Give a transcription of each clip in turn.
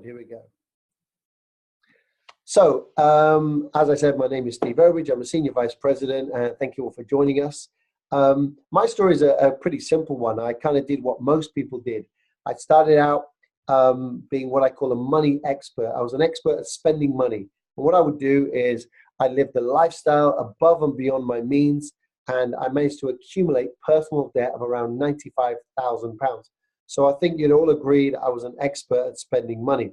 Here we go. So, as I said, my name is Steve OWBRIDGE. I'm a Senior Vice President, and thank you all for joining us. My story is a pretty simple one. I kind of did what most people did. I started out being what I call a money expert. I was an expert at spending money. And what I would do is I lived a lifestyle above and beyond my means, and I managed to accumulate personal debt of around £95,000. So I think you'd all agree that I was an expert at spending money.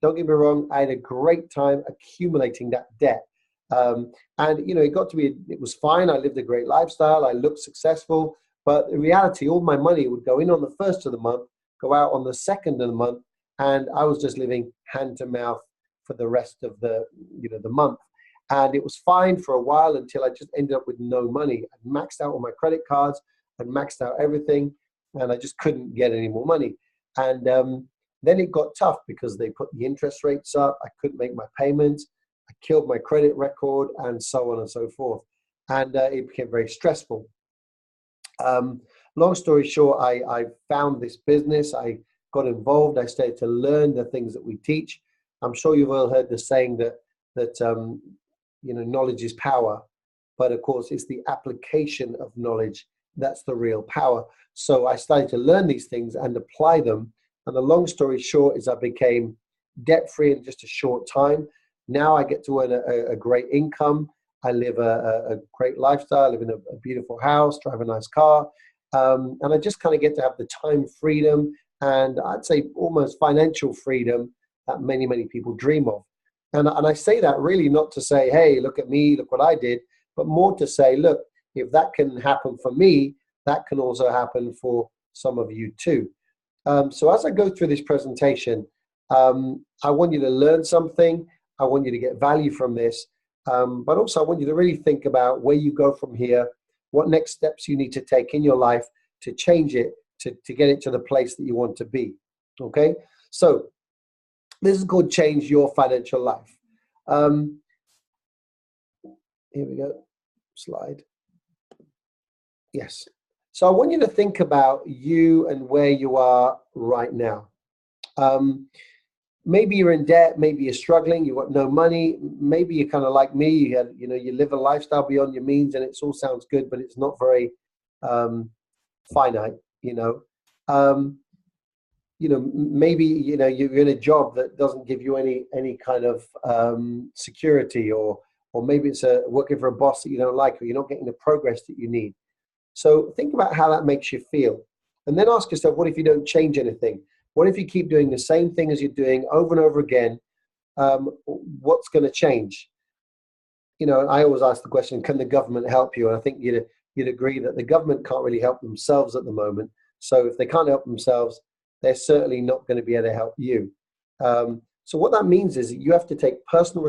Don't get me wrong, I had a great time accumulating that debt. And you know, it got to be, it was fine. I lived a great lifestyle. I looked successful, but in reality, all my money would go in on the first of the month, go out on the second of the month, and I was just living hand to mouth for the rest of the month. And it was fine for a while until I just ended up with no money. I maxed out all my credit cards and maxed out everything, and I just couldn't get any more money. And then it got tough because they put the interest rates up. I couldn't make my payments. I killed my credit record, and so on and so forth. And it became very stressful. Long story short, I found this business. I got involved. I started to learn the things that we teach. I'm sure you've all heard the saying that knowledge is power, but of course it's the application of knowledge that's the real power. So I started to learn these things and apply them. And the long story short is I became debt-free in just a short time. Now I get to earn a great income. I live a great lifestyle. I live in a beautiful house, drive a nice car. And I just kind of get to have the time freedom and I'd say almost financial freedom that many, many people dream of. And I say that really not to say, hey, look at me, look what I did, but more to say, look, if that can happen for me, that can also happen for some of you too. So as I go through this presentation, I want you to learn something. I want you to get value from this, but also I want you to really think about where you go from here, what next steps you need to take in your life to change it, to get it to the place that you want to be, okay? So this is called Change Your Financial Life. Here we go, slide. Yes. So I want you to think about you and where you are right now. Maybe you're in debt, maybe you're struggling, you've got no money, maybe you're kind of like me, you live a lifestyle beyond your means and it all sounds good, but it's not very finite, maybe, you're in a job that doesn't give you any kind of security, or maybe it's working for a boss that you don't like, or you're not getting the progress that you need. So think about how that makes you feel. And then ask yourself, what if you don't change anything? What if you keep doing the same thing as you're doing over and over again? What's going to change? I always ask the question, can the government help you? And I think you'd agree that the government can't really help themselves at the moment. So if they can't help themselves, they're certainly not going to be able to help you. So what that means is that you have to take personal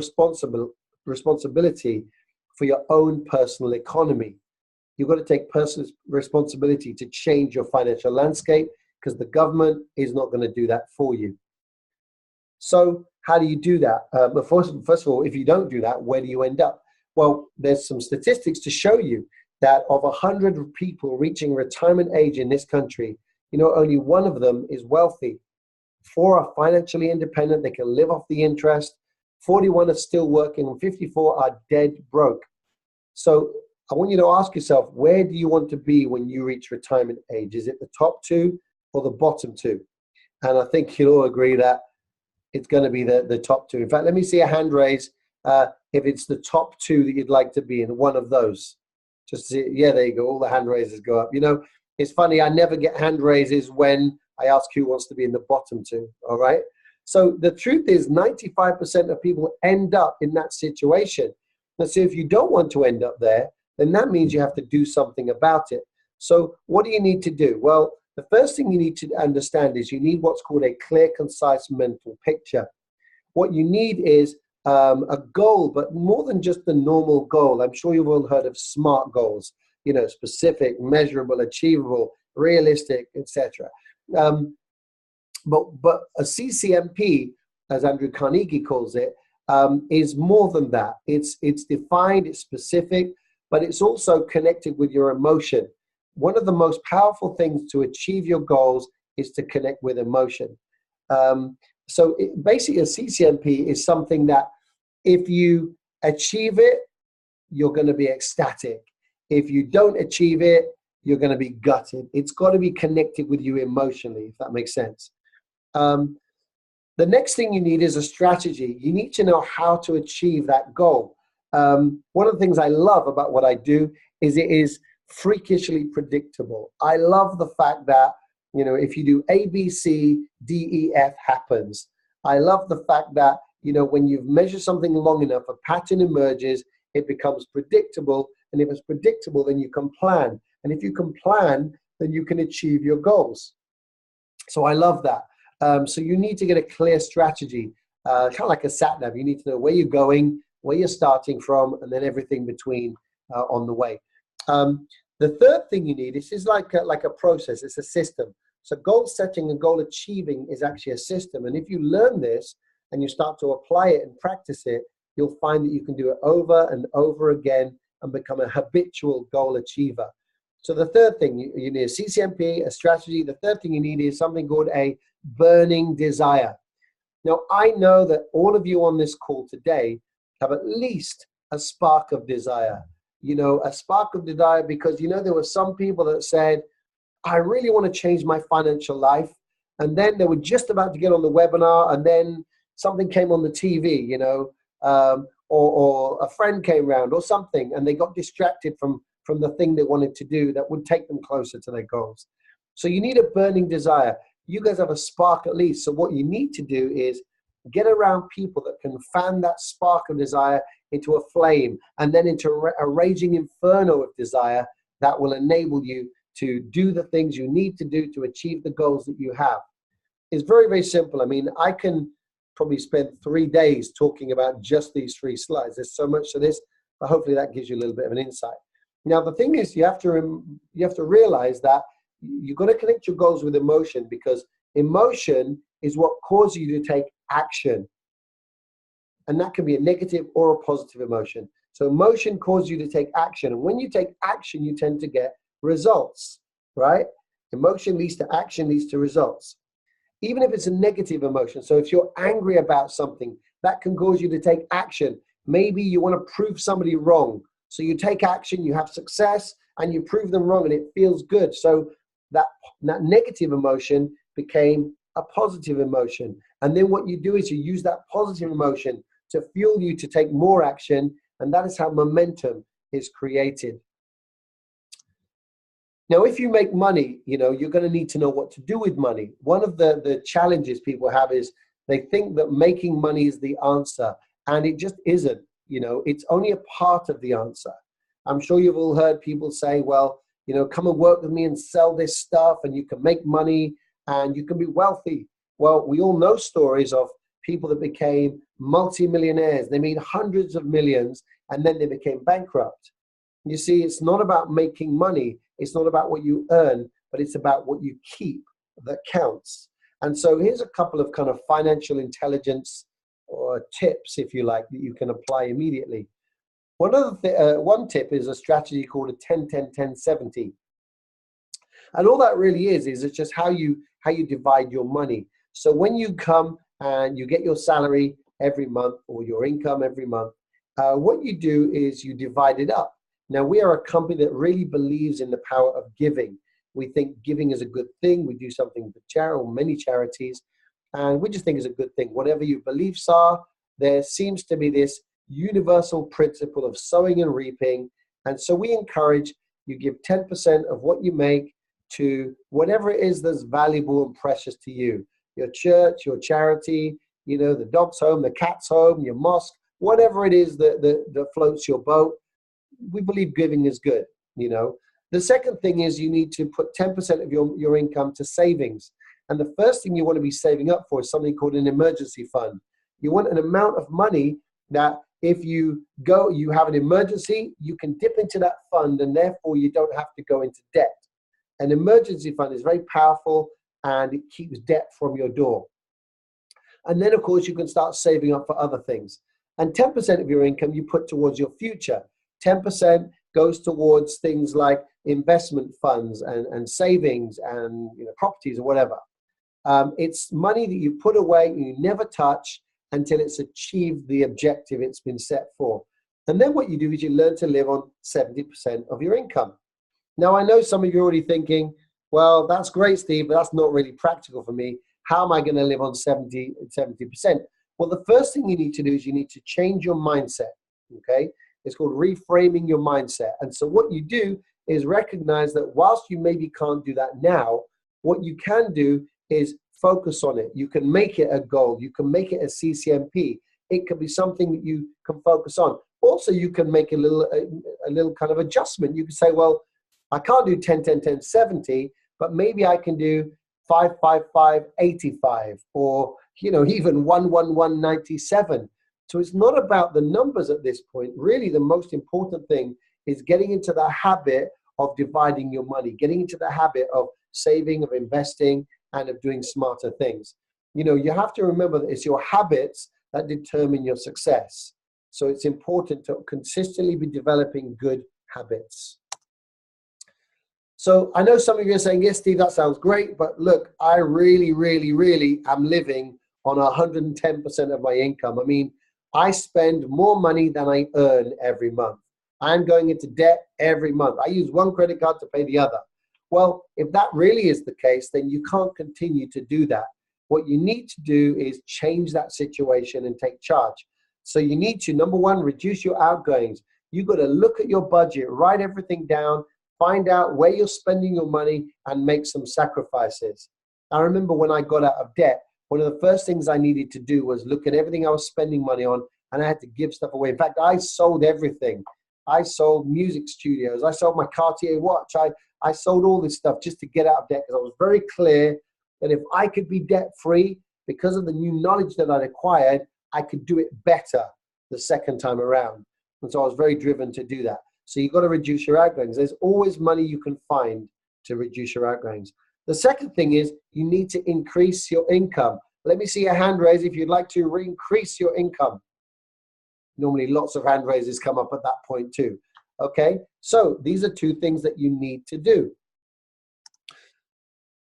responsibility for your own personal economy. You've got to take personal responsibility to change your financial landscape, because the government is not going to do that for you. So how do you do that? But first of all, if you don't do that, where do you end up? Well, there's some statistics to show you that of 100 people reaching retirement age in this country, only one of them is wealthy. 4 are financially independent. They can live off the interest. 41 are still working, and 54 are dead broke. So I want you to ask yourself, where do you want to be when you reach retirement age? Is it the top 2 or the bottom 2? And I think you'll all agree that it's going to be the top 2. In fact, let me see a hand raise if it's the top 2 that you'd like to be in one of those. Just see, yeah, there you go. All the hand raises go up. It's funny, I never get hand raises when I ask who wants to be in the bottom 2, all right? So the truth is 95% of people end up in that situation. Now, so if you don't want to end up there, then that means you have to do something about it. So what do you need to do? Well, the first thing you need to understand is you need what's called a clear, concise mental picture. What you need is a goal, but more than just the normal goal. I'm sure you've all heard of SMART goals, specific, measurable, achievable, realistic, etc. But a CCMP, as Andrew Carnegie calls it, is more than that. It's defined, it's specific, but it's also connected with your emotion. One of the most powerful things to achieve your goals is to connect with emotion. Basically, a CCMP is something that if you achieve it, you're going to be ecstatic. If you don't achieve it, you're going to be gutted. It's got to be connected with you emotionally, if that makes sense. The next thing you need is a strategy. You need to know how to achieve that goal. One of the things I love about what I do is it is freakishly predictable. I love the fact that, you know, if you do A, B, C, D, E, F happens. I love the fact that, you know, when you've measured something long enough, a pattern emerges, it becomes predictable. And if it's predictable, then you can plan. And if you can plan, then you can achieve your goals. So I love that. So you need to get a clear strategy, kind of like a sat nav. You need to know where you're going, where you're starting from, and then everything between on the way. The third thing you need is like a process. It's a system. So goal setting and goal achieving is actually a system. And if you learn this and you start to apply it and practice it, you'll find that you can do it over and over again and become a habitual goal achiever. So the third thing, you need a CCMP, a strategy. The third thing you need is something called a burning desire. Now, I know that all of you on this call today have at least a spark of desire. You know, a spark of desire because, you know, there were some people that said, I really want to change my financial life. And then they were just about to get on the webinar and then something came on the TV, you know, or a friend came around or something, and they got distracted from the thing they wanted to do that would take them closer to their goals. So you need a burning desire. You guys have a spark at least. So what you need to do is get around people that can fan that spark of desire into a flame and then into a raging inferno of desire that will enable you to do the things you need to do to achieve the goals that you have. It's very, very simple. I mean, I can probably spend 3 days talking about just these 3 slides. There's so much to this, but hopefully that gives you a little bit of an insight. Now, the thing is, you have to realize that you've got to connect your goals with emotion, because emotion is what causes you to take action. And that can be a negative or a positive emotion. So emotion causes you to take action. And when you take action, you tend to get results, right? Emotion leads to action, leads to results. Even if it's a negative emotion. So if you're angry about something, that can cause you to take action. Maybe you want to prove somebody wrong. So you take action, you have success, and you prove them wrong, and it feels good. So that negative emotion became a positive emotion. And then what you do is you use that positive emotion to fuel you to take more action, and that is how momentum is created. Now, if you make money, you know, you're going to need to know what to do with money. One of the challenges people have is they think that making money is the answer, and it just isn't. You know, it's only a part of the answer. I'm sure you've all heard people say, well, you know, come and work with me and sell this stuff and you can make money and you can be wealthy. Well, we all know stories of people that became multimillionaires. They made hundreds of millions and then they became bankrupt. You see, it's not about making money. It's not about what you earn, but it's about what you keep that counts. And so here's a couple of kind of financial intelligence or tips, if you like, that you can apply immediately. One tip is a strategy called a 10-10-10-70. And all that really is it's just how you divide your money. So when you come and you get your salary every month or your income every month, what you do is you divide it up. Now, we are a company that really believes in the power of giving. We think giving is a good thing. We do something for charity, or many charities, and we just think it's a good thing. Whatever your beliefs are, there seems to be this universal principle of sowing and reaping. And so we encourage you give 10% of what you make to whatever it is that's valuable and precious to you. Your church, your charity, you know, the dog's home, the cat's home, your mosque, whatever it is that floats your boat. We believe giving is good, you know. The second thing is you need to put 10% of your income to savings. And the first thing you want to be saving up for is something called an emergency fund. You want an amount of money that if you have an emergency, you can dip into that fund and therefore you don't have to go into debt. An emergency fund is very powerful and it keeps debt from your door. And then, of course, you can start saving up for other things. And 10% of your income you put towards your future. 10% goes towards things like investment funds and savings and, you know, properties or whatever. It's money that you put away and you never touch until it's achieved the objective it's been set for. And then what you do is you learn to live on 70% of your income. Now, I know some of you are already thinking, well, that's great, Steve, but that's not really practical for me. How am I going to live on 70%? Well, the first thing you need to do is you need to change your mindset, okay? It's called reframing your mindset. And so what you do is recognize that whilst you maybe can't do that now, what you can do is focus on it. You can make it a goal. You can make it a CCMP. It can be something that you can focus on. Also, you can make a little kind of adjustment. You can say, well, I can't do 10, 10, 10, 70, but maybe I can do 5, 5, 5, 85, or, you know, even 1, 1, 1, 97. So it's not about the numbers at this point. Really, the most important thing is getting into the habit of dividing your money, getting into the habit of saving, of investing, and of doing smarter things. You know, you have to remember that it's your habits that determine your success. So it's important to consistently be developing good habits. So I know some of you are saying, yes, Steve, that sounds great, but look, I really, really, really am living on 110% of my income. I mean, I spend more money than I earn every month. I'm going into debt every month. I use one credit card to pay the other. Well, if that really is the case, then you can't continue to do that. What you need to do is change that situation and take charge. So you need to, number one, reduce your outgoings. You've got to look at your budget, write everything down, find out where you're spending your money, and make some sacrifices. I remember when I got out of debt, one of the first things I needed to do was look at everything I was spending money on, and I had to give stuff away. In fact, I sold everything. I sold music studios. I sold my Cartier watch. I sold all this stuff just to get out of debt, because I was very clear that if I could be debt-free, because of the new knowledge that I'd acquired, I could do it better the second time around. And so I was very driven to do that. So you've got to reduce your outgoings. There's always money you can find to reduce your outgoings. The second thing is you need to increase your income. Let me see a hand raise if you'd like to increase your income. Normally lots of hand raises come up at that point too. Okay, so these are two things that you need to do.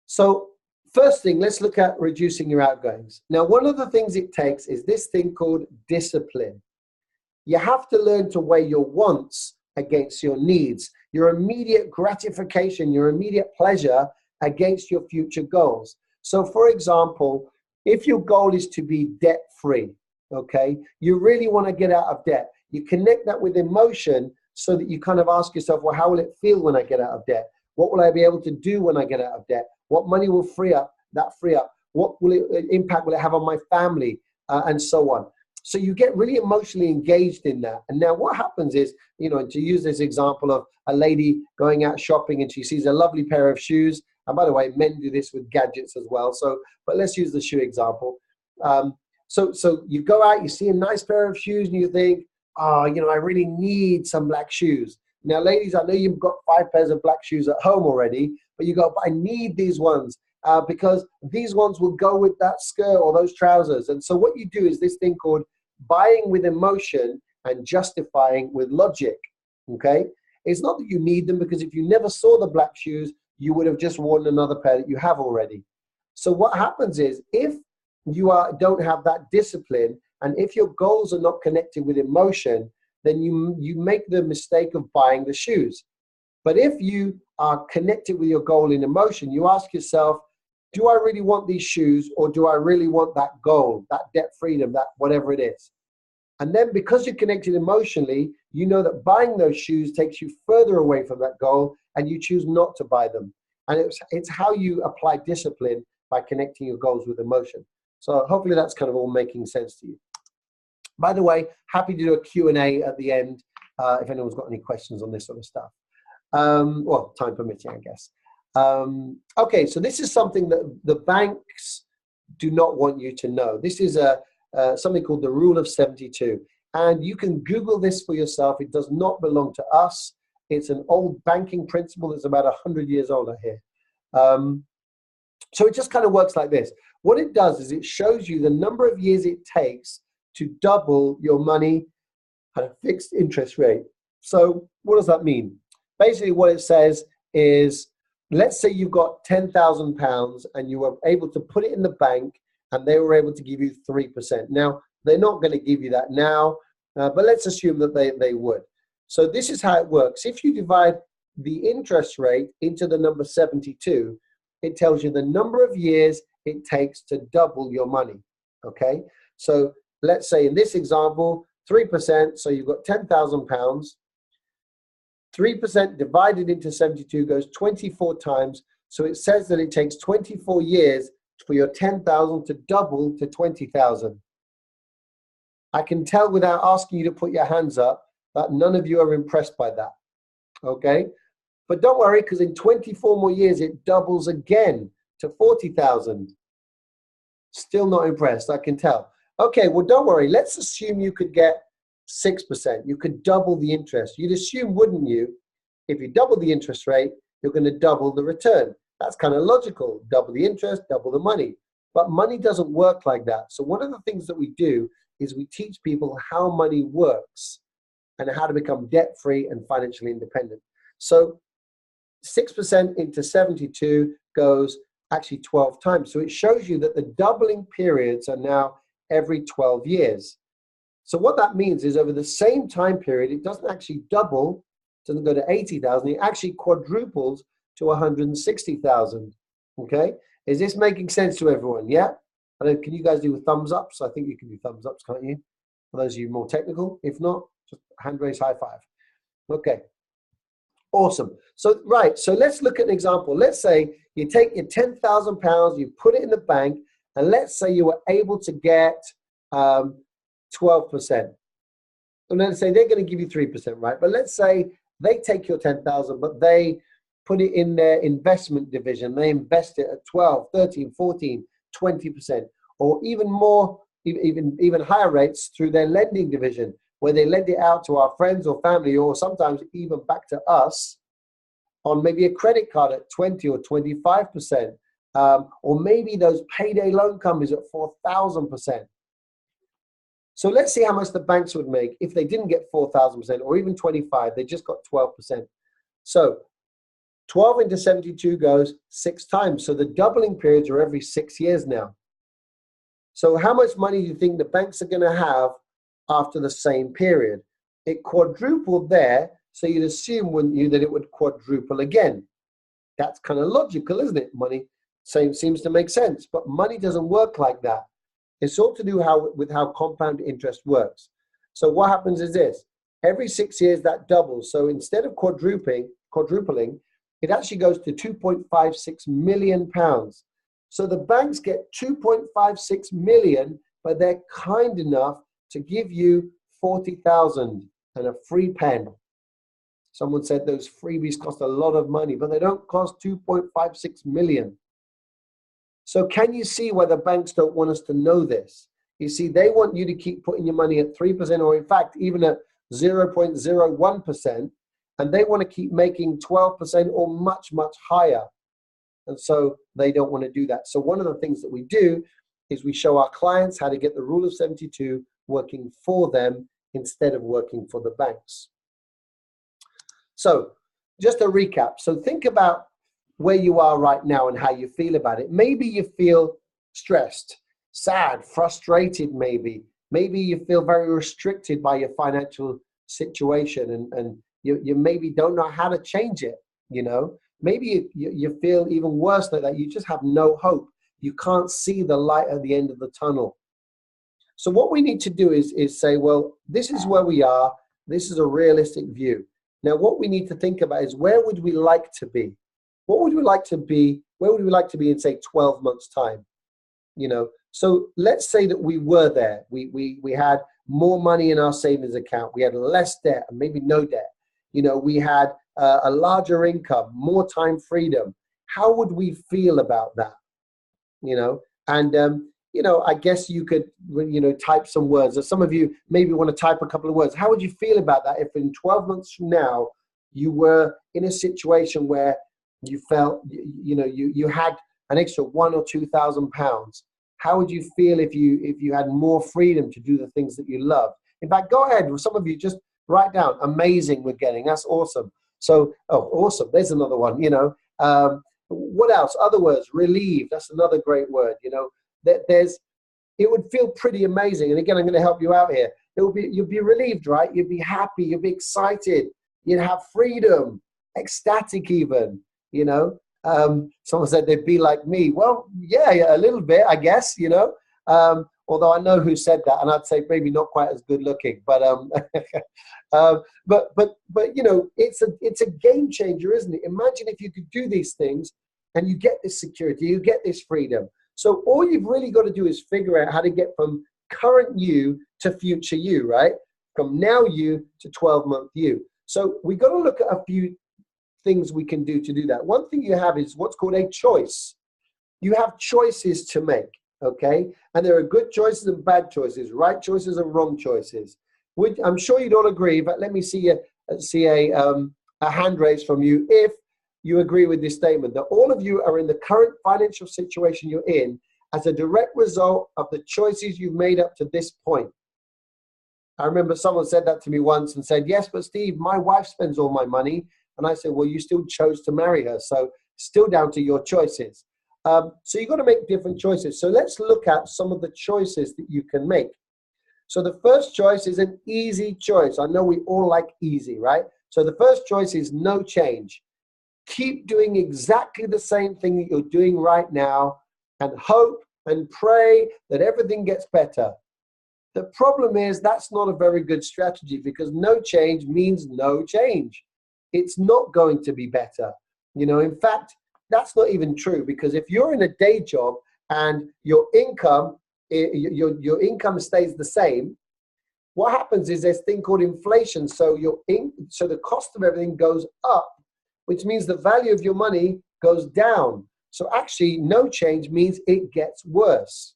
So first thing, let's look at reducing your outgoings. Now, one of the things it takes is this thing called discipline. You have to learn to weigh your wants against your needs, your immediate gratification, your immediate pleasure against your future goals. So for example, if your goal is to be debt-free, okay, you really want to get out of debt. You connect that with emotion so that you kind of ask yourself, well, how will it feel when I get out of debt? What will I be able to do when I get out of debt? What money will free up? What impact will it have on my family? And so on. So you get really emotionally engaged in that. And now what happens is, you know, to use this example of a lady going out shopping and she sees a lovely pair of shoes. And by the way, men do this with gadgets as well. So, but let's use the shoe example. So you go out, you see a nice pair of shoes and you think, oh, you know, I really need some black shoes. Now, ladies, I know you've got 5 pairs of black shoes at home already, but you go, I need these ones because these ones will go with that skirt or those trousers. And so what you do is this thing called buying with emotion and justifying with logic, okay? It's not that you need them, because if you never saw the black shoes, you would have just worn another pair that you have already. So what happens is if you don't have that discipline, and if your goals are not connected with emotion, then you make the mistake of buying the shoes. But if you are connected with your goal in emotion, you ask yourself, do I really want these shoes, or do I really want that goal, that debt freedom, that whatever it is? And then because you're connected emotionally, you know that buying those shoes takes you further away from that goal, and you choose not to buy them. And it's how you apply discipline, by connecting your goals with emotion. So hopefully that's kind of all making sense to you. By the way, happy to do a Q&A at the end if anyone's got any questions on this sort of stuff. Well, time permitting, I guess. Okay, so this is something that the banks do not want you to know. This is something called the Rule of 72. And you can Google this for yourself. It does not belong to us. It's an old banking principle that's about 100 years old here. So it just kind of works like this. What it does is it shows you the number of years it takes to double your money at a fixed interest rate. So what does that mean? Basically what it says is let's say you've got £10,000 and you were able to put it in the bank and they were able to give you 3%. Now, they're not going to give you that now, but let's assume that they would. So this is how it works. If you divide the interest rate into the number 72, it tells you the number of years it takes to double your money, okay? So let's say in this example, 3%, so you've got £10,000. 3% divided into 72 goes 24 times. So it says that it takes 24 years for your 10,000 to double to 20,000. I can tell without asking you to put your hands up that none of you are impressed by that, okay? But don't worry, because in 24 more years, it doubles again to 40,000. Still not impressed, I can tell. Okay, well, don't worry. Let's assume you could get 6%. You could double the interest. You'd assume, wouldn't you, if you double the interest rate, you're going to double the return. That's kind of logical. Double the interest, double the money. But money doesn't work like that. So one of the things that we do is we teach people how money works and how to become debt-free and financially independent. So 6% into 72 goes actually 12 times. So it shows you that the doubling periods are now every 12 years. So what that means is over the same time period, it doesn't actually double, doesn't go to 80,000, it actually quadruples to 160,000, okay? Is this making sense to everyone, yeah? I don't know, can you guys do thumbs ups? I think you can do thumbs ups, can't you? For those of you more technical. If not, just hand raise, high five. Okay, awesome. So, right, so let's look at an example. Let's say you take your £10,000, you put it in the bank, and let's say you were able to get 12%. And let's say they're going to give you 3%, right? But let's say they take your 10,000, but they put it in their investment division. They invest it at 12, 13, 14, 20%, or even more, even higher rates through their lending division, where they lend it out to our friends or family, or sometimes even back to us on maybe a credit card at 20 or 25%, or maybe those payday loan companies at 4,000%. So let's see how much the banks would make if they didn't get 4,000% or even 25, they just got 12%. So 12 into 72 goes 6 times. So the doubling periods are every 6 years now. So how much money do you think the banks are going to have after the same period? It quadrupled there, so you'd assume, wouldn't you, that it would quadruple again. That's kind of logical, isn't it? Money seems to make sense, but money doesn't work like that. It's all to do with how compound interest works. So what happens is this. Every 6 years, that doubles. So instead of quadrupling, it actually goes to £2.56 million. So the banks get 2.56 million, but they're kind enough to give you 40,000 and a free pen. Someone said those freebies cost a lot of money, but they don't cost 2.56 million. So can you see why the banks don't want us to know this? You see, they want you to keep putting your money at 3%, or in fact, even at 0.01%, and they want to keep making 12% or much, much higher. And so they don't want to do that. So one of the things that we do is we show our clients how to get the rule of 72 working for them instead of working for the banks. So just a recap. So think about where you are right now and how you feel about it. Maybe you feel stressed, sad, frustrated maybe. Maybe you feel very restricted by your financial situation and you maybe don't know how to change it, you know. Maybe you feel even worse than that. You just have no hope. You can't see the light at the end of the tunnel. So what we need to do is say, well, this is where we are. This is a realistic view. Now, what we need to think about is where would we like to be? What would we like to be? Where would we like to be in, say, 12 months' time? You know, so let's say that we were there. We had more money in our savings account. We had less debt and maybe no debt. You know, we had a larger income, more time freedom. How would we feel about that? You know, and, you know, I guess you could, you know, type some words. Or some of you maybe want to type a couple of words. How would you feel about that if in 12 months from now you were in a situation where you felt, you know, you had an extra £1,000 or £2,000? How would you feel if you had more freedom to do the things that you love? In fact, go ahead. Some of you just write down, amazing we're getting. That's awesome. So, oh, awesome. There's another one, you know. What else? Other words, relieve. That's another great word. You know, that it would feel pretty amazing. And again, I'm going to help you out here. You'd be relieved, right? You'd be happy. You'd be excited. You'd have freedom, ecstatic even, you know. Someone said they'd be like me. Well, yeah, a little bit, I guess, you know. Although I know who said that, and I'd say maybe not quite as good looking, but you know, it's a game changer, isn't it? Imagine if you could do these things and you get this security, you get this freedom. So all you've really got to do is figure out how to get from current you to future you, right? From now you to 12-month you. So we got to look at a few things we can do to do that. One thing you have is what's called a choice. You have choices to make, okay? And there are good choices and bad choices, right choices and wrong choices. I'm sure you'd all agree, but let me see a hand raise from you if you agree with this statement, that all of you are in the current financial situation you're in as a direct result of the choices you've made up to this point. I remember someone said that to me once and said, yes, but Steve, my wife spends all my money. And I said, well, you still chose to marry her. So still down to your choices. So you've got to make different choices. So let's look at some of the choices that you can make. So the first choice is an easy choice. I know we all like easy, right? So the first choice is no change. Keep doing exactly the same thing that you're doing right now and hope and pray that everything gets better. The problem is that's not a very good strategy because no change means no change. It's not going to be better. You know, in fact, that's not even true because if you're in a day job and your income stays the same, what happens is there's a thing called inflation. So so the cost of everything goes up, which means the value of your money goes down. So actually, no change means it gets worse.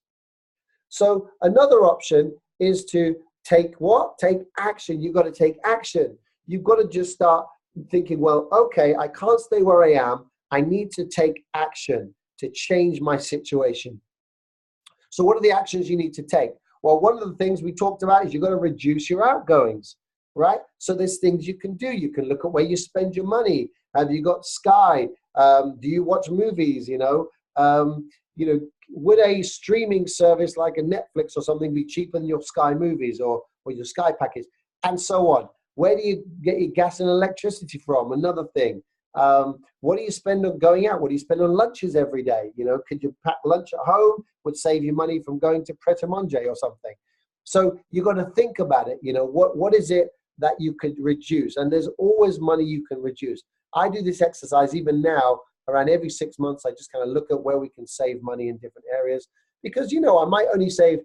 So another option is to take what? Take action. You've got to take action. You've got to just start thinking, well, okay, I can't stay where I am. I need to take action to change my situation. So what are the actions you need to take? Well, one of the things we talked about is you've got to reduce your outgoings, right? So there's things you can do. You can look at where you spend your money. Have you got Sky? Do you watch movies? You know, would a streaming service like a Netflix or something be cheaper than your Sky movies or your Sky package? And so on. Where do you get your gas and electricity from? Another thing. What do you spend on going out? What do you spend on lunches every day? You know, could you pack lunch at home? Would save you money from going to Pret a Manger or something. So you got to think about it. You know, what is it that you could reduce? And there's always money you can reduce. I do this exercise even now. Around every 6 months, I just kind of look at where we can save money in different areas. Because, you know, I might only save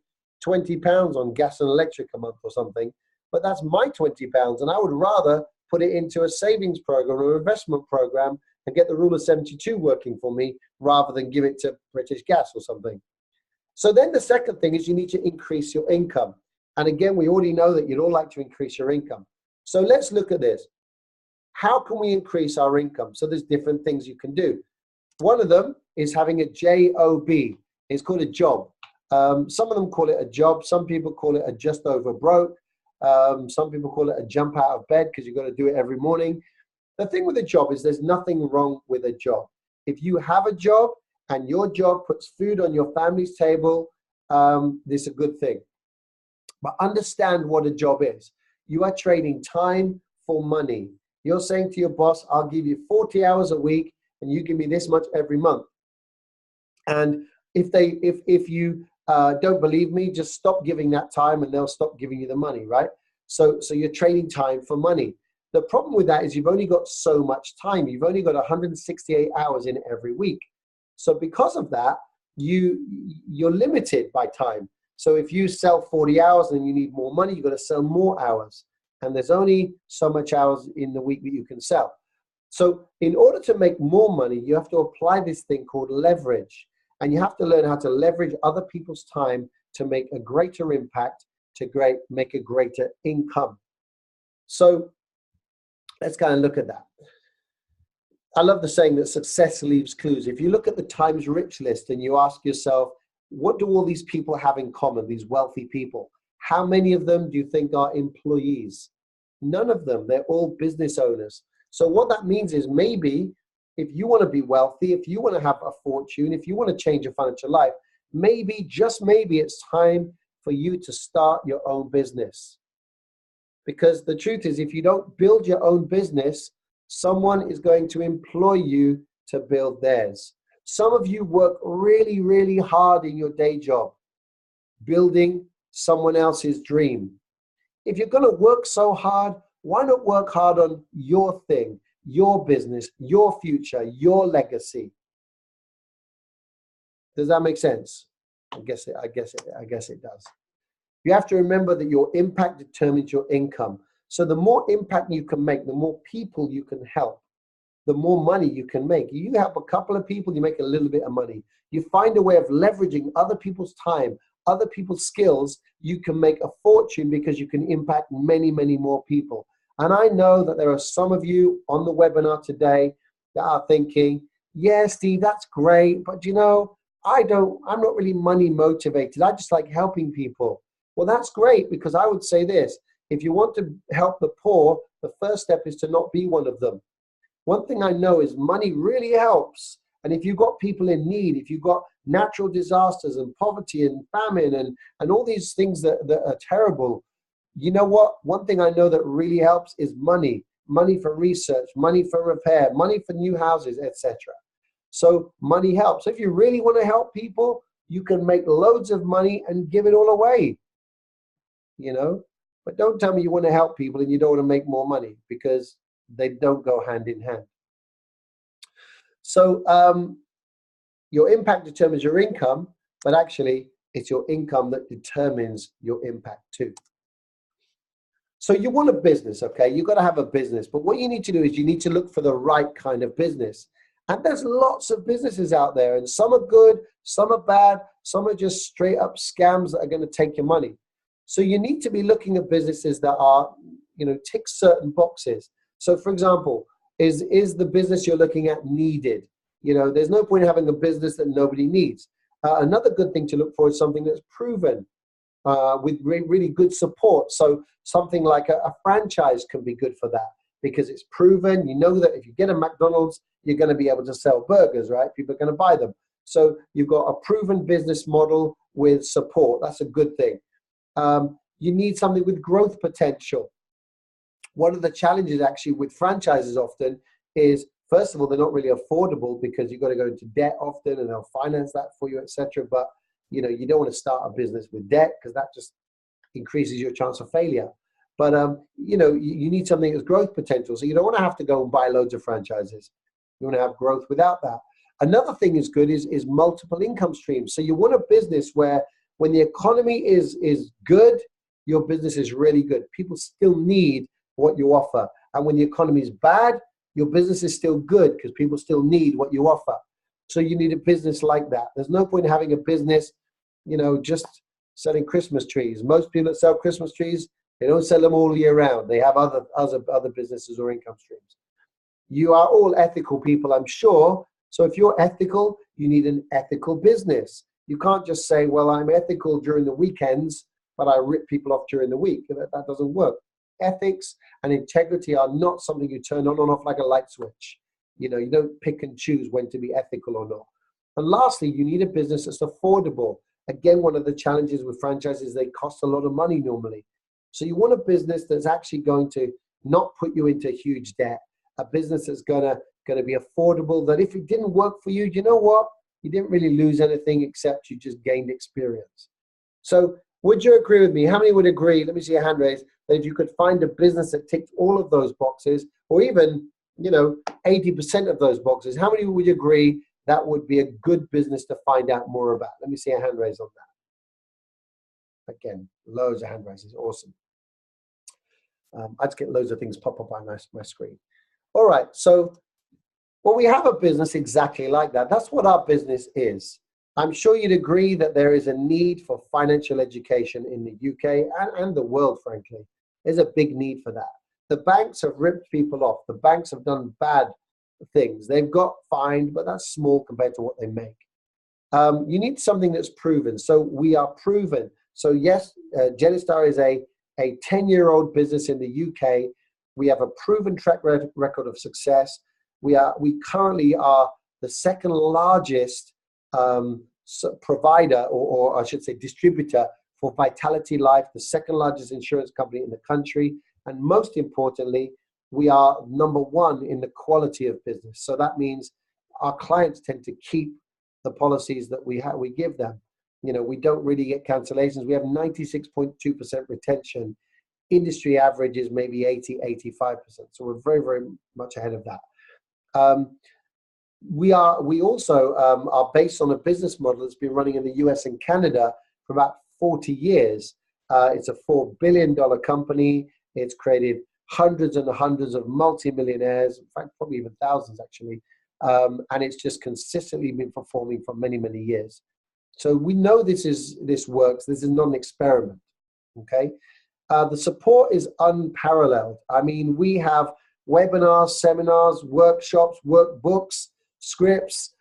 £20 on gas and electric a month or something, but that's my £20. And I would rather put it into a savings program or investment program and get the rule of 72 working for me rather than give it to British Gas or something. So then the second thing is you need to increase your income. And again, we already know that you'd all like to increase your income. So let's look at this. How can we increase our income? So there's different things you can do. One of them is having a job. It's called a job. Some of them call it a job. Some people call it a just over broke. Some people call it a jump out of bed because you've got to do it every morning. The thing with a job is there's nothing wrong with a job. If you have a job and your job puts food on your family's table, this is a good thing. But understand what a job is. You are trading time for money. You're saying to your boss, I'll give you 40 hours a week and you give me this much every month. And if you don't believe me, just stop giving that time and they'll stop giving you the money, right? So you're trading time for money. The problem with that is you've only got so much time. You've only got 168 hours in every week. So because of that, you're limited by time. So if you sell 40 hours and you need more money, you've got to sell more hours. And there's only so much hours in the week that you can sell. So in order to make more money, you have to apply this thing called leverage. And you have to learn how to leverage other people's time to make a greater impact, to make a greater income. So let's kind of look at that. I love the saying that success leaves clues. If you look at the Times Rich list and you ask yourself, what do all these people have in common, these wealthy people? How many of them do you think are employees? None of them. They're all business owners. So what that means is maybe if you want to be wealthy, if you want to have a fortune, if you want to change your financial life, maybe, just maybe, it's time for you to start your own business. Because the truth is, if you don't build your own business, someone is going to employ you to build theirs. Some of you work really, really hard in your day job, building someone else's dream. If you're going to work so hard, why not work hard on your thing, your business, your future, your legacy? Does that make sense? I guess it does. You have to remember that your impact determines your income. So the more impact you can make, the more people you can help, the more money you can make. You help a couple of people, you make a little bit of money. You find a way of leveraging other people's time, other people's skills, you can make a fortune because you can impact many, many more people. And I know that there are some of you on the webinar today that are thinking, yeah, Steve, that's great, but you know, I'm not really money motivated. I just like helping people. Well, that's great, because I would say this: if you want to help the poor, the first step is to not be one of them. One thing I know is money really helps. And if you've got people in need, if you've got natural disasters and poverty and famine and all these things that are terrible, you know what? One thing I know that really helps is money. Money for research, money for repair, money for new houses, etc. So money helps. So if you really want to help people, you can make loads of money and give it all away. You know, but don't tell me you want to help people and you don't want to make more money, because they don't go hand in hand. So your impact determines your income, but actually it's your income that determines your impact too. So you want a business, okay? You've got to have a business, but what you need to do is you need to look for the right kind of business. And there's lots of businesses out there, and some are good, some are bad, some are just straight up scams that are going to take your money. So you need to be looking at businesses that are, you know, tick certain boxes. So for example, is the business you're looking at needed? You know, there's no point in having a business that nobody needs. Another good thing to look for is something that's proven with really good support. So something like a franchise can be good for that, because it's proven. You know that if you get a McDonald's, you're going to be able to sell burgers, right? People are going to buy them. So you've got a proven business model with support. That's a good thing. You need something with growth potential. One of the challenges actually with franchises often is, first of all, they're not really affordable because you've got to go into debt often and they'll finance that for you, etc. But you know, you don't want to start a business with debt, because that just increases your chance of failure. But you know, you need something that's growth potential. So you don't want to have to go and buy loads of franchises. You want to have growth without that. Another thing is good is multiple income streams. So you want a business where when the economy is good, your business is really good. People still need what you offer. And when the economy is bad, your business is still good because people still need what you offer. So you need a business like that. There's no point in having a business, you know, just selling Christmas trees. Most people that sell Christmas trees, they don't sell them all year round. They have other businesses or income streams. You are all ethical people, I'm sure. So if you're ethical, you need an ethical business. You can't just say, well, I'm ethical during the weekends, but I rip people off during the week. That doesn't work. Ethics and integrity are not something you turn on and off like a light switch. You know, you don't pick and choose when to be ethical or not. And lastly, you need a business that's affordable. Again, one of the challenges with franchises, they cost a lot of money normally. So you want a business that's actually going to not put you into huge debt, a business that's gonna be affordable, that if it didn't work for you, you know what? You didn't really lose anything except you just gained experience. So would you agree with me? How many would agree? Let me see a hand raise. That if you could find a business that ticked all of those boxes, or even, you know, 80% of those boxes, how many would you agree that would be a good business to find out more about? Let me see a hand raise on that. Again, loads of hand raises. Awesome. I just get loads of things pop up on my screen. All right, so well, we have a business exactly like that. That's what our business is. I'm sure you'd agree that there is a need for financial education in the UK and the world, frankly. There's a big need for that. The banks have ripped people off. The banks have done bad things. They've got fined, but that's small compared to what they make. You need something that's proven. So we are proven. So yes, Genistar is a 10-year-old business in the UK. We have a proven track record of success. We currently are the second largest provider, or I should say distributor, for Vitality Life, the second largest insurance company in the country. And most importantly, we are number one in the quality of business. So that means our clients tend to keep the policies that we give them. You know, we don't really get cancellations. We have 96.2% retention. Industry average is maybe 80-85%. So we're very, very much ahead of that. We also are based on a business model that's been running in the US and Canada for about 40 years. It's a $4 billion company. It's created hundreds and hundreds of multimillionaires, in fact, probably even thousands actually. And it's just consistently been performing for many, many years. So we know this works. This is not an experiment, okay? The support is unparalleled. I mean, we have webinars, seminars, workshops, workbooks, scripts,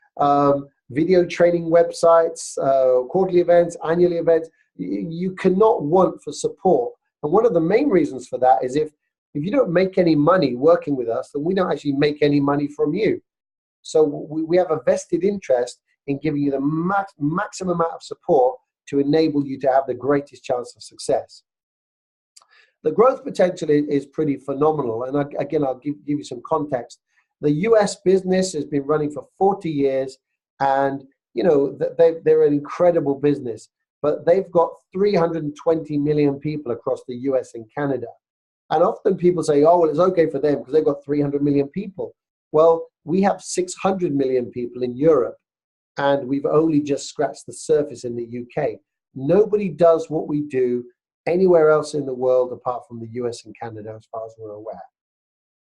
video training websites, quarterly events, annual events. You cannot want for support. And one of the main reasons for that is if you don't make any money working with us, then we don't actually make any money from you. So we have a vested interest in giving you the maximum amount of support to enable you to have the greatest chance of success. The growth potential is pretty phenomenal. And again, I'll give you some context. The US business has been running for 40 years, and you know they're an incredible business, but they've got 320 million people across the US and Canada. And often people say, oh, well, it's okay for them because they've got 300 million people. Well, we have 600 million people in Europe, and we've only just scratched the surface in the UK. Nobody does what we do anywhere else in the world apart from the US and Canada, as far as we're aware.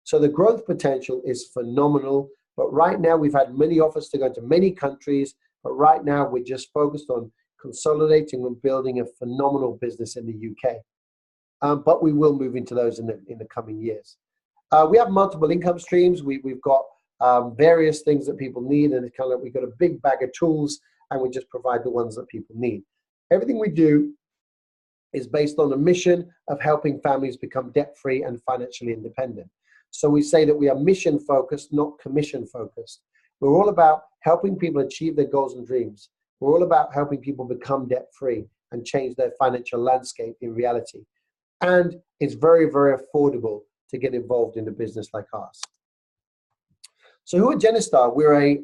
So the growth potential is phenomenal, but right now we've had many offers to go into many countries, but right now we're just focused on consolidating and building a phenomenal business in the UK. But we will move into those in the coming years. We have multiple income streams. We've got various things that people need, and it's kind of like we've got a big bag of tools, and we just provide the ones that people need. Everything we do is based on a mission of helping families become debt-free and financially independent. So we say that we are mission-focused, not commission-focused. We're all about helping people achieve their goals and dreams. We're all about helping people become debt-free and change their financial landscape in reality. And it's very, very affordable to get involved in a business like ours. So who are Genistar? We're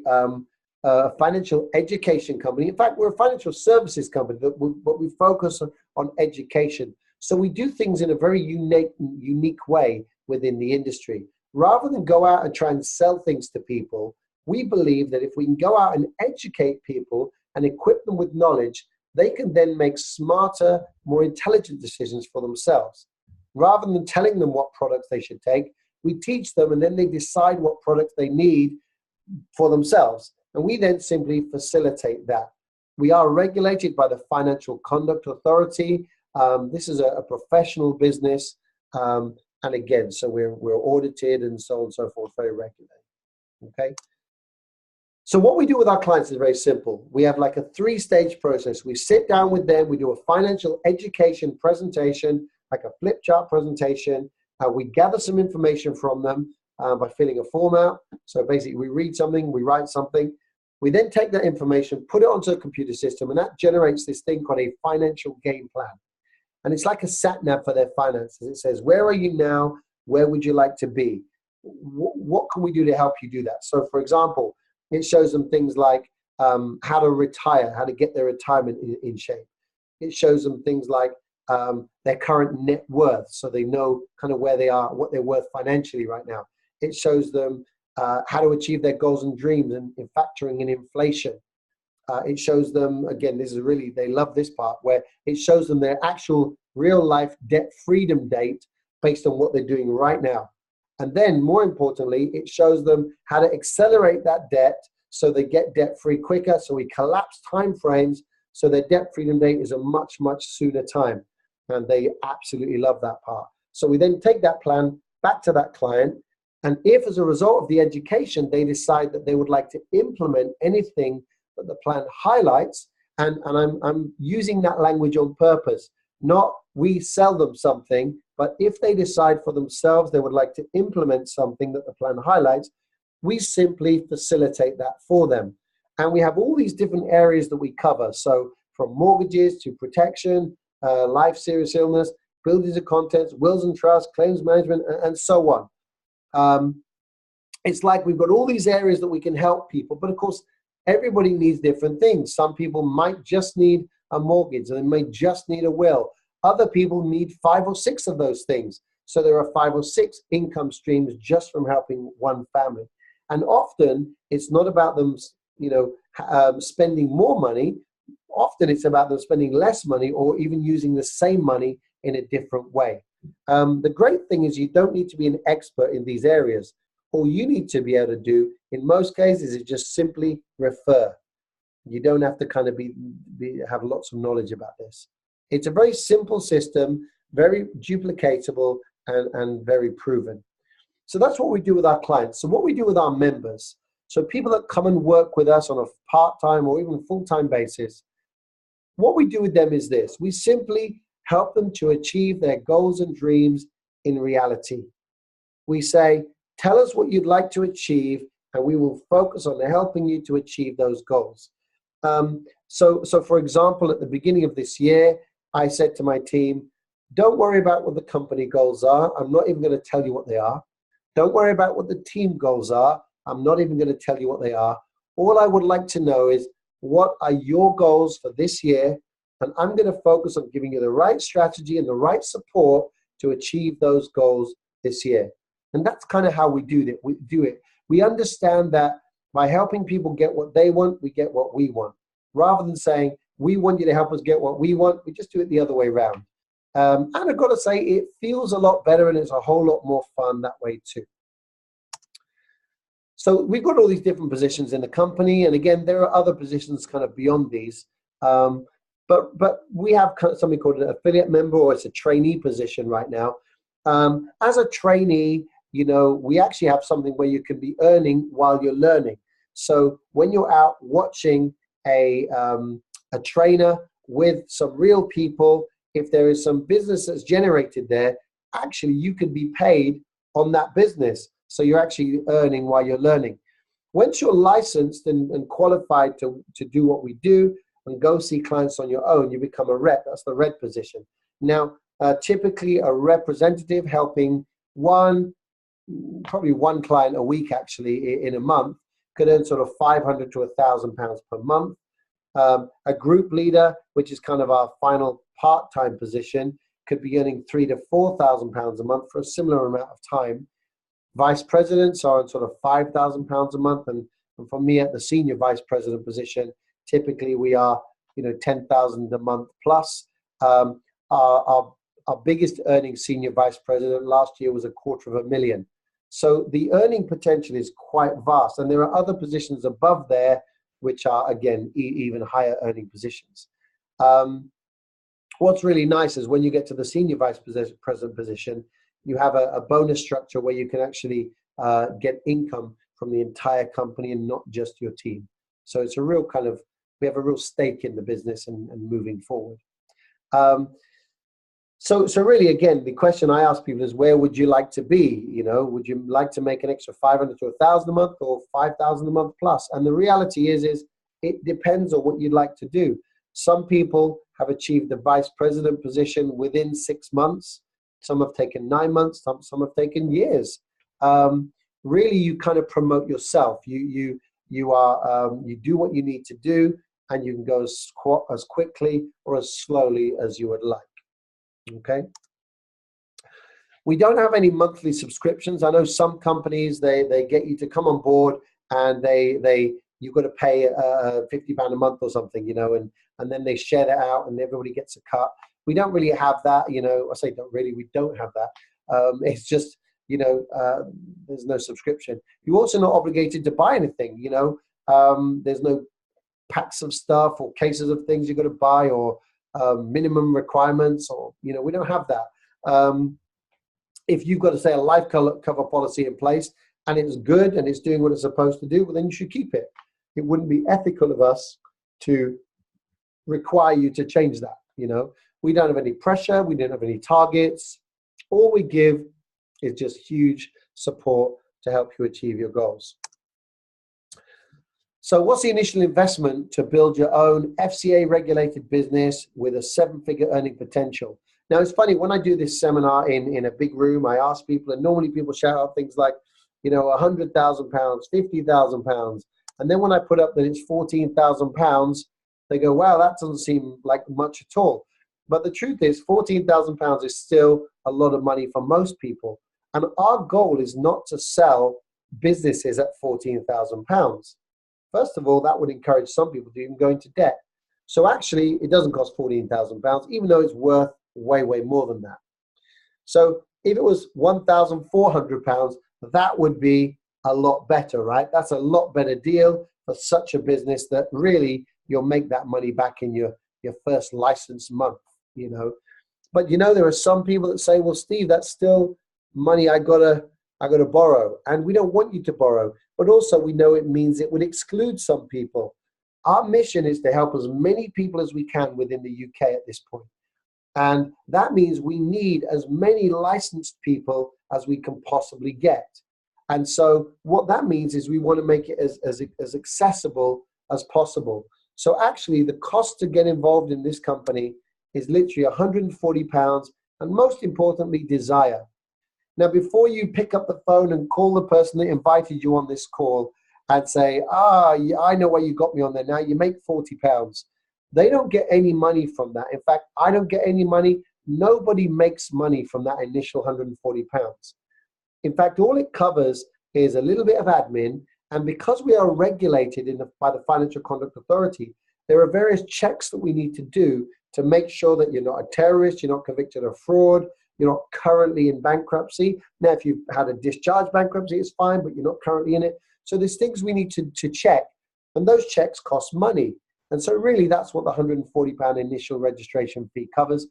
a financial education company. In fact, we're a financial services company, but we focus on education. So we do things in a very unique way within the industry. Rather than go out and try and sell things to people, we believe that if we can go out and educate people and equip them with knowledge, they can then make smarter, more intelligent decisions for themselves. Rather than telling them what products they should take, we teach them and then they decide what products they need for themselves. And we then simply facilitate that. We are regulated by the Financial Conduct Authority. This is a professional business. And again, so we're audited and so on and so forth very regularly. Okay. So what we do with our clients is very simple. We have like a 3-stage process. We sit down with them. We do a financial education presentation, like a flip chart presentation. We gather some information from them by filling a form out. So basically we read something, we write something. We then take that information, put it onto a computer system, and that generates this thing called a financial game plan. And it's like a sat nav for their finances. It says, where are you now? Where would you like to be? What can we do to help you do that? So for example, it shows them things like how to retire, how to get their retirement in shape. It shows them things like their current net worth, so they know kind of where they are, what they're worth financially right now. It shows them how to achieve their goals and dreams and in factoring in inflation. It shows them, again, this is really, they love this part, where it shows them their actual real life debt freedom date based on what they're doing right now. And then more importantly, it shows them how to accelerate that debt so they get debt free quicker. So we collapse time frames so their debt freedom date is a much, much sooner time. And they absolutely love that part. So we then take that plan back to that client. And if as a result of the education, they decide that they would like to implement anything that the plan highlights, and I'm using that language on purpose, not we sell them something, but if they decide for themselves they would like to implement something that the plan highlights, We simply facilitate that for them. And we have all these different areas that we cover. So from mortgages to protection, life, serious illness, buildings and contents, wills and trusts, claims management, and so on. It's like we've got all these areas that we can help people, but of course, everybody needs different things. Some people might just need a mortgage, and they may just need a will. Other people need 5 or 6 of those things. So there are 5 or 6 income streams just from helping one family. And often it's not about them, spending more money. Often it's about them spending less money or even using the same money in a different way. The great thing is you don't need to be an expert in these areas. All you need to be able to do, in most cases, is just simply refer. You don't have to kind of have lots of knowledge about this. It's a very simple system, very duplicatable, and very proven. So that's what we do with our clients. So what we do with our members, so people that come and work with us on a part-time or even full-time basis, what we do with them is this. We simply help them to achieve their goals and dreams in reality. We say, tell us what you'd like to achieve, and we will focus on helping you to achieve those goals. So for example, at the beginning of this year, I said to my team, don't worry about what the company goals are. I'm not even going to tell you what they are. Don't worry about what the team goals are. I'm not even going to tell you what they are. All I would like to know is, what are your goals for this year? And I'm going to focus on giving you the right strategy and the right support to achieve those goals this year. And that's kind of how we do it. We understand that by helping people get what they want, we get what we want. Rather than saying, we want you to help us get what we want, we just do it the other way around. And I've got to say, it feels a lot better and it's a whole lot more fun that way too. So we've got all these different positions in the company. And again, there are other positions kind of beyond these. But we have something called an affiliate member, or it's a trainee position right now. As a trainee, we actually have something where you can be earning while you're learning. So when you're out watching a trainer with some real people, if there is some business that's generated there, actually you can be paid on that business. So you're actually earning while you're learning. Once you're licensed and qualified to do what we do and go see clients on your own, you become a rep. That's the red position. Now, typically a representative helping probably one client a week, actually, in a month, could earn sort of £500 to £1,000 per month. A group leader, which is kind of our final part-time position, could be earning £3,000 to £4,000 a month for a similar amount of time. Vice presidents are on sort of £5,000 a month, and for me at the senior vice president position, typically we are £10,000 a month plus. Our biggest earning senior vice president last year was $250,000. So the earning potential is quite vast, and there are other positions above there which are, again, even higher earning positions. What's really nice is when you get to the senior vice president position, you have a bonus structure where you can actually get income from the entire company and not just your team. So it's a real we have a real stake in the business and moving forward. So really, again, the question I ask people is, where would you like to be? Would you like to make an extra $500 to $1,000 a month or $5,000 a month plus? And the reality is it depends on what you'd like to do. Some people have achieved the vice president position within 6 months. Some have taken 9 months. Some have taken years. Really, you kind of promote yourself. You do what you need to do, and you can go as quickly or as slowly as you would like. Okay. We don't have any monthly subscriptions. I know some companies, they get you to come on board, and you've got to pay £50 a month or something, and then they share that out and everybody gets a cut. We don't really have that, I say don't really, we don't have that. It's just, there's no subscription. You're also not obligated to buy anything, there's no packs of stuff or cases of things you've got to buy, or minimum requirements, or, we don't have that. If you've got to say a life cover policy in place and it's good and it's doing what it's supposed to do, well, then you should keep it. It wouldn't be ethical of us to require you to change that. We don't have any pressure. We don't have any targets. All we give is just huge support to help you achieve your goals. So what's the initial investment to build your own FCA regulated business with a 7-figure earning potential? Now, it's funny, when I do this seminar in a big room, I ask people, and normally people shout out things like, you know, £100,000, £50,000. And then when I put up that it's £14,000, they go, wow, that doesn't seem like much at all. But the truth is, £14,000 is still a lot of money for most people. And our goal is not to sell businesses at £14,000. First of all, that would encourage some people to even go into debt. So actually, it doesn't cost £14,000, even though it's worth way, way more than that. So if it was £1,400, that would be a lot better, right? That's a lot better deal for such a business that really you'll make that money back in your first licensed month, you know. But you know, there are some people that say, well, Steve, that's still money I gotta borrow. And we don't want you to borrow, but also we know it means it would exclude some people. Our mission is to help as many people as we can within the UK at this point. And that means we need as many licensed people as we can possibly get. And so what that means is we want to make it as accessible as possible. So actually the cost to get involved in this company is literally £140, and most importantly, desire. Now, before you pick up the phone and call the person that invited you on this call and say, yeah, I know why you got me on there now, you make £40. They don't get any money from that. In fact, I don't get any money. Nobody makes money from that initial £140. In fact, all it covers is a little bit of admin. And because we are regulated by the Financial Conduct Authority, there are various checks that we need to do to make sure that you're not a terrorist, you're not convicted of fraud, you're not currently in bankruptcy. Now, if you've had a discharge bankruptcy, it's fine, but you're not currently in it. So there's things we need to check, and those checks cost money. And so really that's what the £140 initial registration fee covers.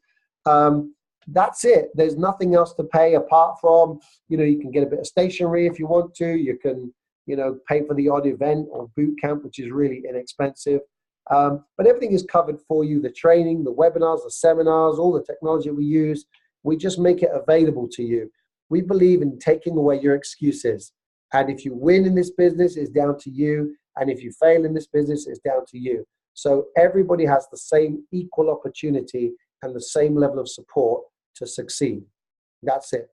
That's it. There's nothing else to pay apart from, you know, you can get a bit of stationery if you want to. You can, you know, pay for the odd event or boot camp, which is really inexpensive. But everything is covered for you, the training, the webinars, the seminars, all the technology we use. We just make it available to you. We believe in taking away your excuses. And if you win in this business, it's down to you. And if you fail in this business, it's down to you. So everybody has the same equal opportunity and the same level of support to succeed. That's it.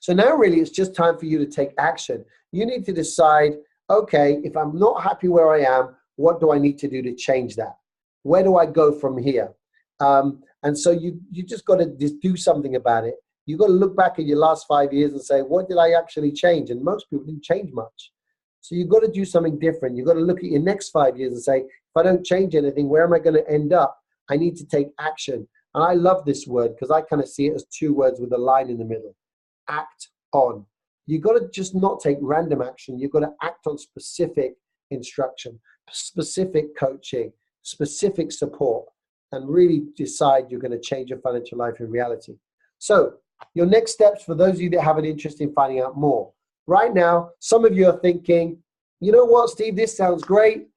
So now really it's just time for you to take action. You need to decide, okay, if I'm not happy where I am, what do I need to do to change that? Where do I go from here? And so you just got to just do something about it. You've got to look back at your last 5 years and say, what did I actually change? And most people didn't change much. So you've got to do something different. You've got to look at your next 5 years and say, if I don't change anything, where am I going to end up? I need to take action. And I love this word because I kind of see it as 2 words with a line in the middle. Act on. You've got to just not take random action. You've got to act on specific instruction, specific coaching, specific support, and really decide you're going to change your financial life in reality. So your next steps, for those of you that have an interest in finding out more. Right now, some of you are thinking, you know what, Steve, this sounds great.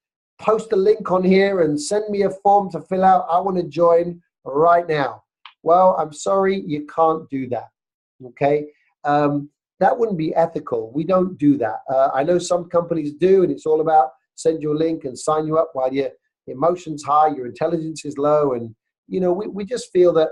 Post a link on here and send me a form to fill out. I want to join right now. Well, I'm sorry, you can't do that, okay? That wouldn't be ethical. We don't do that. I know some companies do, and it's all about send you a link and sign you up while your emotion's high, your intelligence is low. And, you know, we just feel that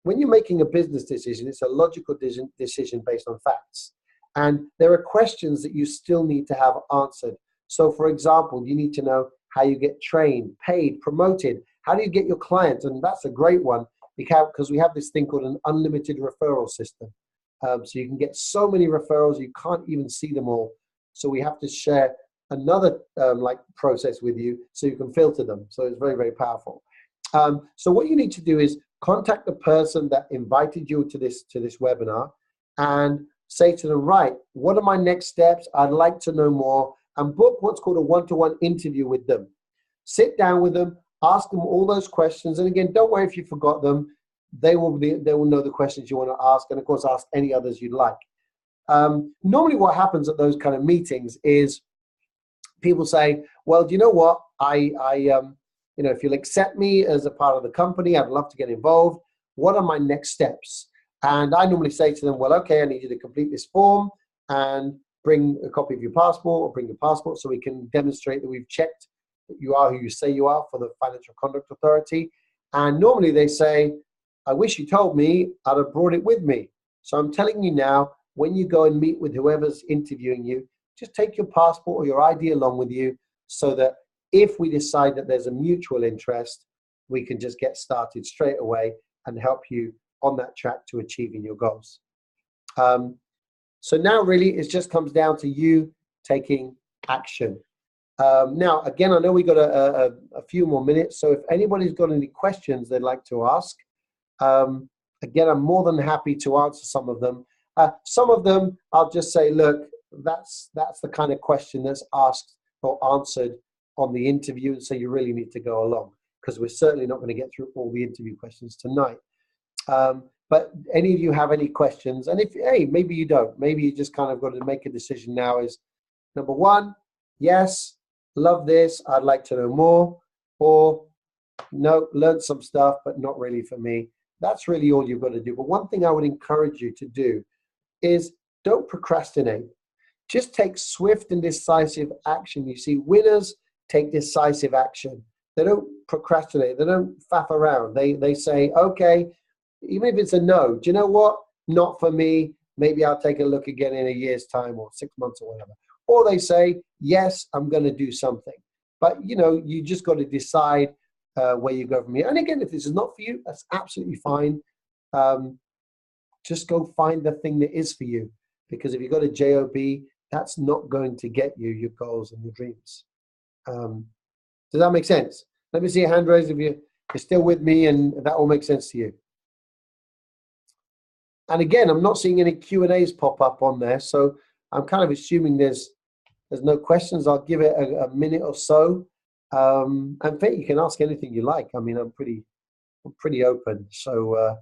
when you're making a business decision, it's a logical decision based on facts. And there are questions that you still need to have answered. So, for example, you need to know how you get trained, paid, promoted. How do you get your clients? And that's a great one because we have this thing called an unlimited referral system. So you can get so many referrals, you can't even see them all. So we have to share another process with you so you can filter them. So it's very, very powerful. So what you need to do is contact the person that invited you to this webinar and say to them, right, what are my next steps? I'd like to know more, and book what's called a one-to-one interview with them. Sit down with them, ask them all those questions. And again, don't worry if you forgot them. They will know the questions you want to ask, and of course, ask any others you'd like. Normally what happens at those kind of meetings is people say, well, do you know what? If you'll accept me as a part of the company, I'd love to get involved. What are my next steps? And I normally say to them, well, okay, I need you to complete this form. And bring a copy of your passport or bring your passport so we can demonstrate that we've checked that you are who you say you are for the Financial Conduct Authority. And normally they say, I wish you told me, I'd have brought it with me. So I'm telling you now, when you go and meet with whoever's interviewing you, just take your passport or your ID along with you so that if we decide that there's a mutual interest, we can just get started straight away and help you on that track to achieving your goals. So now really it just comes down to you taking action. Now, again, I know we got a few more minutes, so if anybody's got any questions they'd like to ask, again, I'm more than happy to answer some of them. Some of them, I'll just say, look, that's the kind of question that's asked or answered on the interview, and so you really need to go along, because we're certainly not going to get through all the interview questions tonight. But any of you have any questions, and if, hey, maybe you don't, maybe you just kind of got to make a decision now is, number one, yes, love this, I'd like to know more, or no, learn some stuff, but not really for me. That's really all you've got to do. But one thing I would encourage you to do is don't procrastinate. Just take swift and decisive action. You see, winners take decisive action. They don't procrastinate. They don't faff around. They say, okay, even if it's a no, do you know what? Not for me. Maybe I'll take a look again in a year's time or 6 months or whatever. Or they say, yes, I'm going to do something. But, you know, you just got to decide where you go from here. And again, if this is not for you, that's absolutely fine. Just go find the thing that is for you. Because if you got a job, that's not going to get you your goals and your dreams. Does that make sense? Let me see a hand raise if you're still with me and that all makes sense to you. And again, I'm not seeing any Q&As pop up on there, so I'm kind of assuming there's no questions. I'll give it a minute or so. And Faye, you can ask anything you like. I mean, I'm pretty open. So,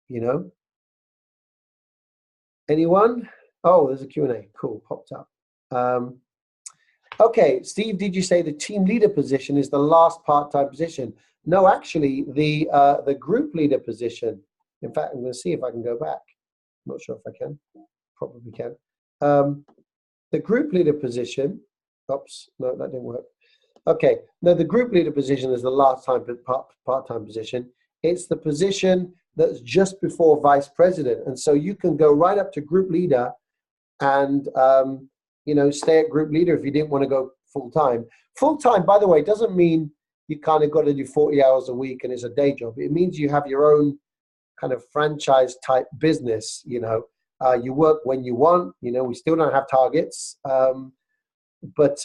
you know, anyone? Oh, there's a Q&A. Cool, popped up. Okay, Steve, did you say the team leader position is the last part-time position? No, actually, the group leader position. In fact, I'm going to see if I can go back. I'm not sure if I can. Probably can. The group leader position. Oops, no, that didn't work. Okay, no, the group leader position is the last part-time position. It's the position that's just before vice president, and so you can go right up to group leader, and you know, stay at group leader if you didn't want to go full time. Full time, by the way, doesn't mean you kind of got to do 40 hours a week and it's a day job. It means you have your own kind of franchise type business. You know, you work when you want. You know, we still don't have targets. But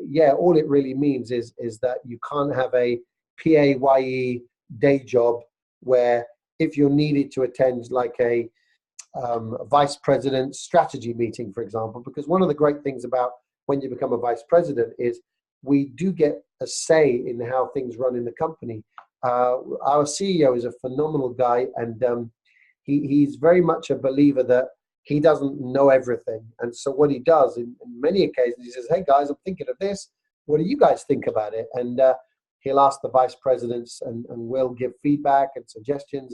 yeah, all it really means is that you can't have a PAYE day job where if you're needed to attend like a vice president strategy meeting, for example, because one of the great things about when you become a vice president is we do get a say in how things run in the company. Our CEO is a phenomenal guy, and he's very much a believer that he doesn't know everything. And so what he does in many occasions, he says, hey guys, I'm thinking of this. What do you guys think about it? And he'll ask the vice presidents and we'll give feedback and suggestions.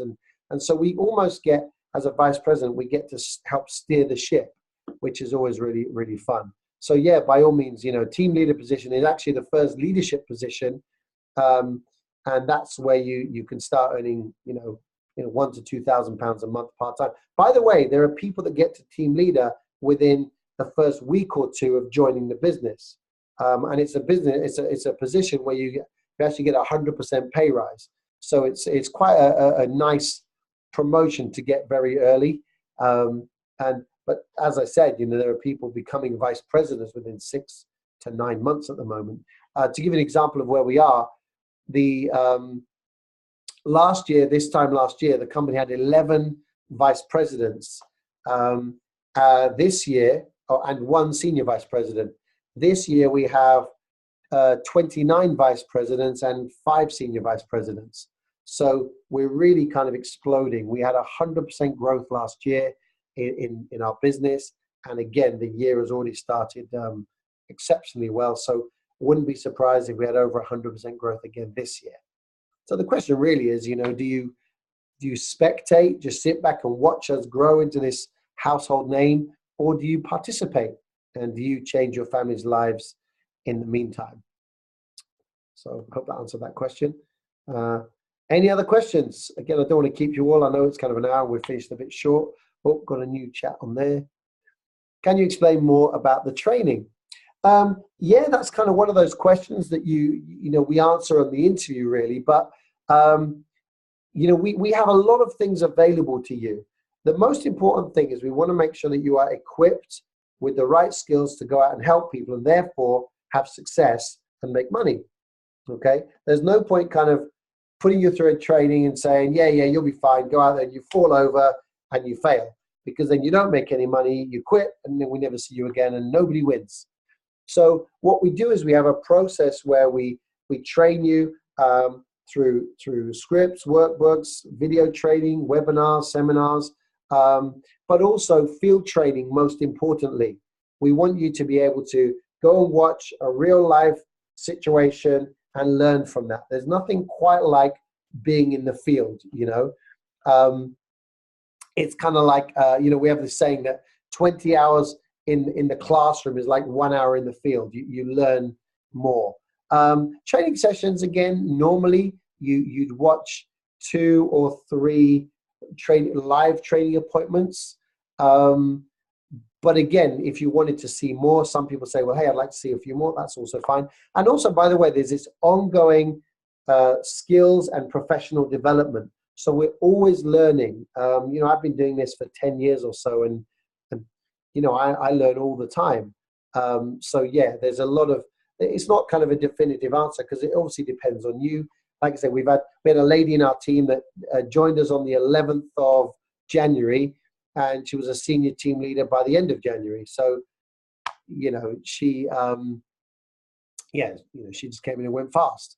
And so we almost get, as a vice president, we get to help steer the ship, which is always really, really fun. So yeah, by all means, you know, team leader position is actually the first leadership position. And that's where you can start earning, you know, £1,000 to £2,000 a month part-time. By the way, there are people that get to team leader within the first week or two of joining the business. And it's a business, it's a position where you actually get 100% pay rise. So it's quite a nice promotion to get very early. But as I said, you know, there are people becoming vice presidents within 6 to 9 months at the moment. To give you an example of where we are, the this time last year, the company had 11 vice presidents this year, and 1 senior vice president. This year we have 29 vice presidents and 5 senior vice presidents. So we're really kind of exploding. We had 100% growth last year in our business. And again, the year has already started exceptionally well. So wouldn't be surprised if we had over 100% growth again this year. So the question really is, you know, do you spectate, just sit back and watch us grow into this household name, or do you participate? and you change your family's lives in the meantime? So I hope that answered that question. Any other questions? Again, I don't want to keep you all. I know it's kind of an hour. We're finished a bit short. Oh, got a new chat on there. Can you explain more about the training? Yeah, that's kind of one of those questions that we answer on the interview, really. But we have a lot of things available to you. The most important thing is we want to make sure that you are equipped with the right skills to go out and help people, and therefore have success and make money. Okay, there's no point kind of putting you through a training and saying, yeah, you'll be fine. Go out there and you fall over and you fail, because then you don't make any money, you quit, and then we never see you again, and nobody wins. So what we do is we have a process where we train you through scripts, workbooks, video training, webinars, seminars, but also field training. Most importantly, we want you to be able to go and watch a real life situation and learn from that. There's nothing quite like being in the field, It's kind of like, we have this saying that 20 hours in the classroom is like 1 hour in the field. You learn more. Training sessions, again, normally you'd watch 2 or 3 live training appointments. But again, if you wanted to see more, some people say, well, hey, I'd like to see a few more. That's also fine. And also, by the way, there's this ongoing skills and professional development. So we're always learning. I've been doing this for 10 years or so, and I learn all the time. So yeah, there's a lot of, it's not kind of a definitive answer, because it obviously depends on you. Like I said, we had a lady in our team that joined us on the 11th of January, and she was a senior team leader by the end of January. So, she just came in and went fast.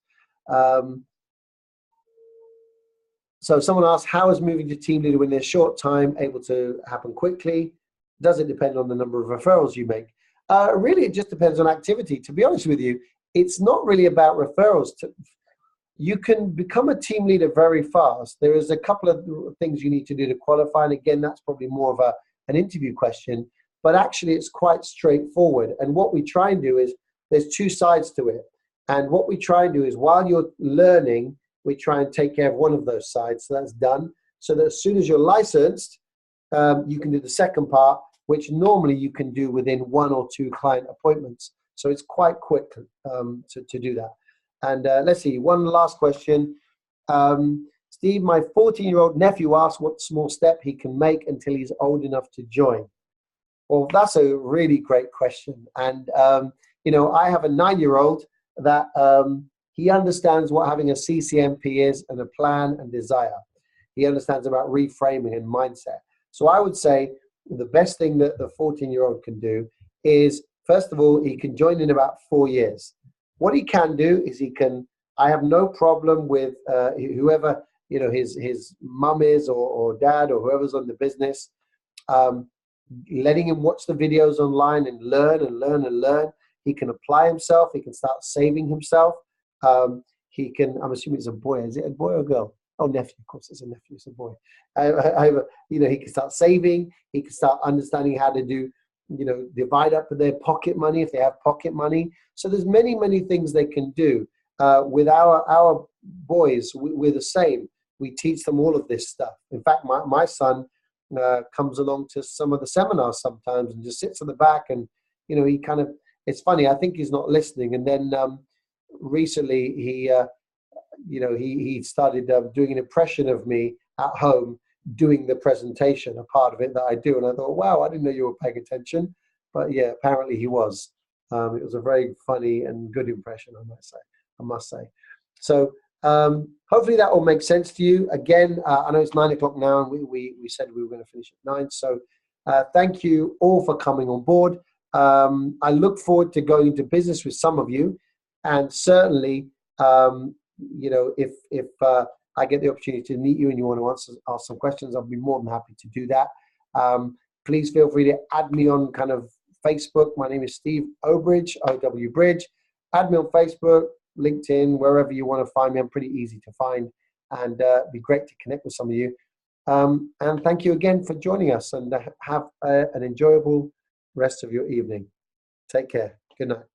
So someone asked, how is moving to team leader in their short time able to happen quickly? Does it depend on the number of referrals you make? Really, it just depends on activity. To be honest with you, it's not really about referrals. You can become a team leader very fast. There is a couple of things you need to do to qualify. And again, that's probably more of an interview question, but actually it's quite straightforward. And what we try and do is, there's 2 sides to it. And what we try and do is, while you're learning, we try and take care of one of those sides. So that's done. So that as soon as you're licensed, you can do the second part, which normally you can do within 1 or 2 client appointments. So it's quite quick to do that. And let's see, one last question. Steve, my 14-year-old nephew asked what small step he can make until he's old enough to join. Well, that's a really great question. And, I have a 9-year-old that he understands what having a CCMP is, and a plan and desire. He understands about reframing and mindset. So I would say the best thing that the 14-year-old can do is, first of all, he can join in about 4 years. What he can do is I have no problem with whoever, his mum is or dad or whoever's on the business, letting him watch the videos online and learn and learn and learn. He can apply himself. He can start saving himself. He can, I'm assuming it's a boy. Is it a boy or a girl? Oh, nephew. Of course, it's a nephew. It's a boy. He can start saving. He can start understanding how to do, divide up their pocket money if they have pocket money. So there's many, many things they can do. With our boys, we're the same. We teach them all of this stuff. In fact, my son comes along to some of the seminars sometimes and just sits in the back, and he kind of, it's funny, I think he's not listening. And then recently he started doing an impression of me at home doing the presentation, a part of it that I do. And I thought, wow, I didn't know you were paying attention. But yeah, apparently he was. It was a very funny and good impression, I must say. So hopefully that all makes sense to you. Again, I know it's 9 o'clock now, and we said we were going to finish at 9. So thank you all for coming on board. I look forward to going into business with some of you, and certainly, if I get the opportunity to meet you and you want to ask some questions, I'll be more than happy to do that. Please feel free to add me on kind of Facebook. My name is Steve OWBRIDGE, OWBRIDGE. Add me on Facebook, LinkedIn, wherever you want to find me. I'm pretty easy to find, and it'd be great to connect with some of you. And thank you again for joining us, and have an enjoyable rest of your evening. Take care. Good night.